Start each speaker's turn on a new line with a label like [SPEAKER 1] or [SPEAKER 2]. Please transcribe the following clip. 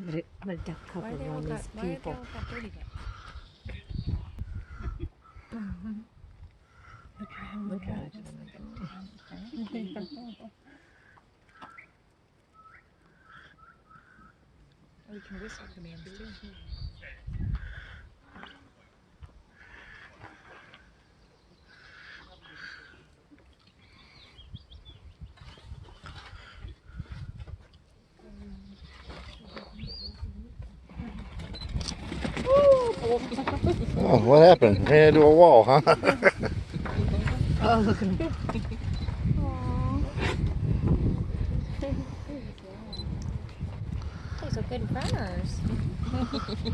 [SPEAKER 1] I'm gonna duck
[SPEAKER 2] Why
[SPEAKER 1] cover
[SPEAKER 2] they all
[SPEAKER 1] around
[SPEAKER 2] got
[SPEAKER 1] these
[SPEAKER 2] why they
[SPEAKER 1] people.
[SPEAKER 2] all got dirty now?
[SPEAKER 1] Look at it.
[SPEAKER 2] Oh, you can whistle commands too.
[SPEAKER 3] Oh, what happened? Ran into a wall, huh?
[SPEAKER 1] Oh, look at him.
[SPEAKER 2] He's so good runners. Yeah.